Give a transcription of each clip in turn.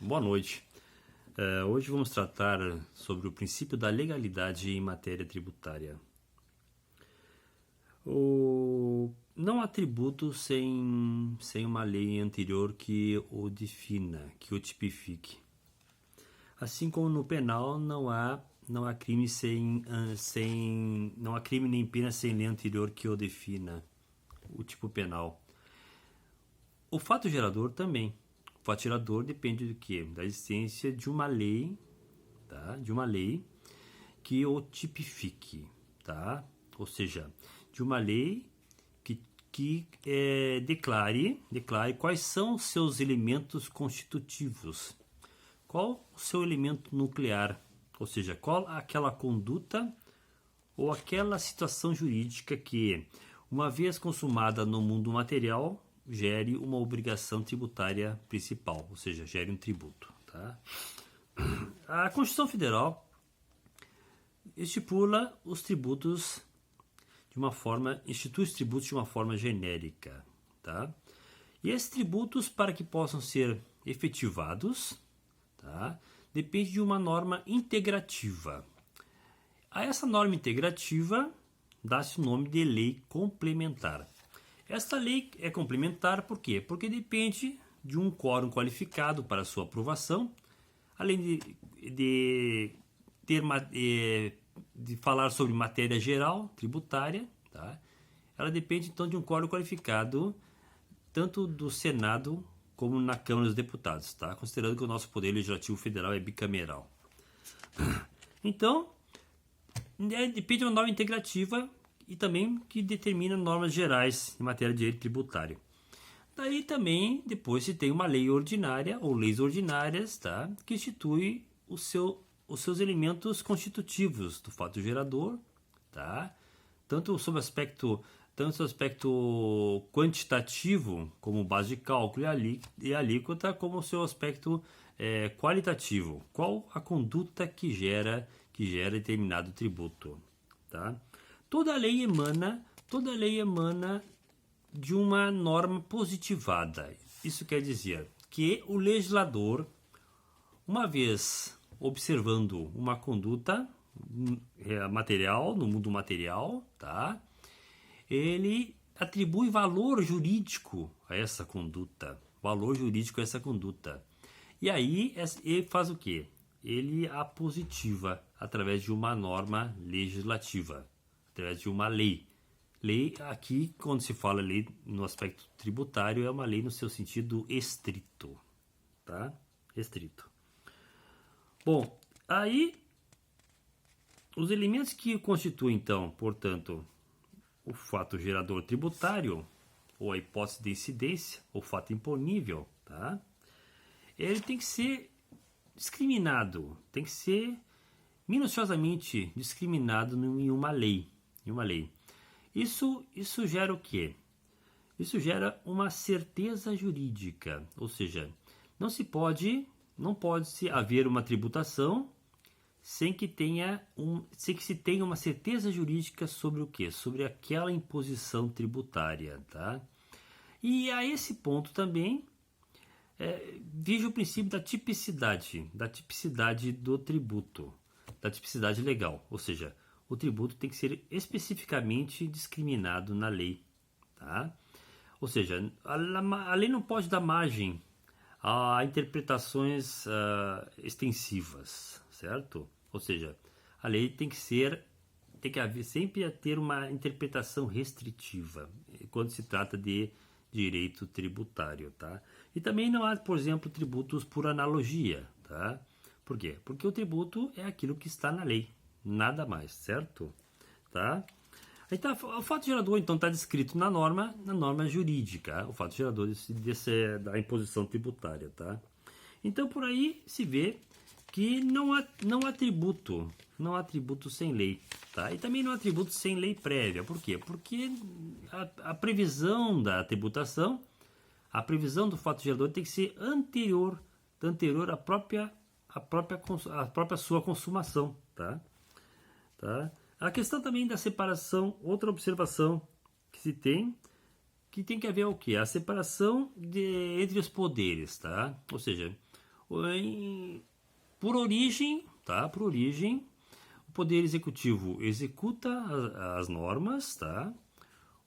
Boa noite. Hoje vamos tratar sobre o princípio da legalidade em matéria tributária. Não há tributo sem uma lei anterior que o defina, que o tipifique. Assim como no penal não há crime não há crime nem pena sem lei anterior que o defina, o tipo penal. O fato gerador também. O fato gerador depende do quê? Da existência de uma lei, tá? De uma lei que o tipifique, tá? Ou seja, de uma lei que declare quais são os seus elementos constitutivos. Qual o seu elemento nuclear? Ou seja, qual aquela conduta ou aquela situação jurídica que, uma vez consumada no mundo material, gere uma obrigação tributária principal, ou seja, gere um tributo. Tá? A Constituição Federal estipula os tributos institui os tributos de uma forma genérica. Tá? E esses tributos, para que possam ser efetivados, tá? Depende de uma norma integrativa. A essa norma integrativa dá-se o nome de lei complementar. Esta lei é complementar por quê? Porque depende de um quórum qualificado para sua aprovação, além de falar sobre matéria geral tributária, tá? Ela depende então de um quórum qualificado tanto do Senado como na Câmara dos Deputados, tá? Considerando que o nosso Poder Legislativo Federal é bicameral. Então, depende de uma norma integrativa e também que determina normas gerais em matéria de direito tributário. Daí também, depois se tem uma lei ordinária ou leis ordinárias, tá? Que institui os seus elementos constitutivos do fato gerador, tá? Tanto sob aspecto quantitativo, como base de cálculo e alíquota, como o seu aspecto qualitativo. Qual a conduta que gera determinado tributo, tá? Toda lei emana de uma norma positivada. Isso quer dizer que o legislador, uma vez observando uma conduta material, no mundo material, tá? Ele atribui valor jurídico a essa conduta. E aí ele faz o quê? Ele a positiva através de uma norma legislativa, através de uma lei. Lei, aqui, quando se fala lei no aspecto tributário, é uma lei no seu sentido estrito, tá? Estrito. Bom, aí, os elementos que constituem, então, portanto, o fato gerador tributário, ou a hipótese de incidência, ou fato imponível, tá? Ele tem que ser discriminado, tem que ser minuciosamente discriminado em uma lei. Isso gera o quê? Isso gera uma certeza jurídica, ou seja, não pode haver uma tributação sem que se tenha uma certeza jurídica sobre o quê? Sobre aquela imposição tributária, tá? E a esse ponto também vige o princípio da tipicidade do tributo, da tipicidade legal, ou seja, o tributo tem que ser especificamente discriminado na lei, tá? Ou seja, a lei não pode dar margem a interpretações extensivas, certo? Ou seja, a lei tem que haver sempre ter uma interpretação restritiva quando se trata de direito tributário, tá? E também não há, por exemplo, tributos por analogia, tá? Por quê? Porque o tributo é aquilo que está na lei, nada mais, certo? Tá? Então, o fato gerador, então, está descrito na norma jurídica, o fato gerador da imposição tributária, tá? Então, por aí se vê que não há tributo sem lei, tá? E também não há tributo sem lei prévia. Por quê? Porque a previsão da tributação, a previsão do fato gerador tem que ser anterior à própria sua consumação, tá? A questão também da separação, outra observação que se tem, que tem que haver o quê? A separação entre os poderes, tá? Ou seja, por origem, tá? Por origem, o Poder Executivo executa as normas, tá?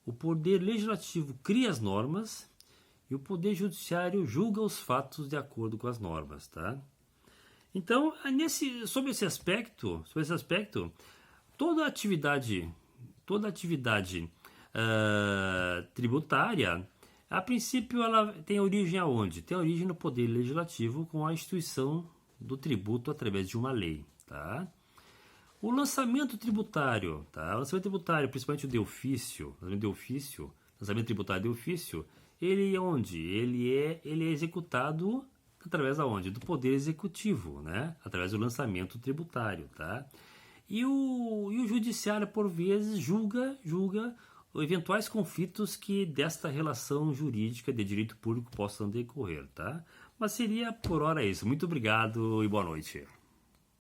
O Poder Legislativo cria as normas e o Poder Judiciário julga os fatos de acordo com as normas, tá? Então, sobre esse aspecto, toda atividade tributária, a princípio, ela tem origem aonde? Tem origem no Poder Legislativo com a instituição do tributo através de uma lei, tá? O lançamento tributário, tá? O lançamento tributário, principalmente o de ofício, lançamento tributário de ofício, ele é onde? Ele é executado através da onde? Do Poder Executivo, né? Através do lançamento tributário, tá? E o Judiciário, por vezes, julga eventuais conflitos que desta relação jurídica de direito público possam decorrer, tá? Mas seria por hora isso. Muito obrigado e boa noite.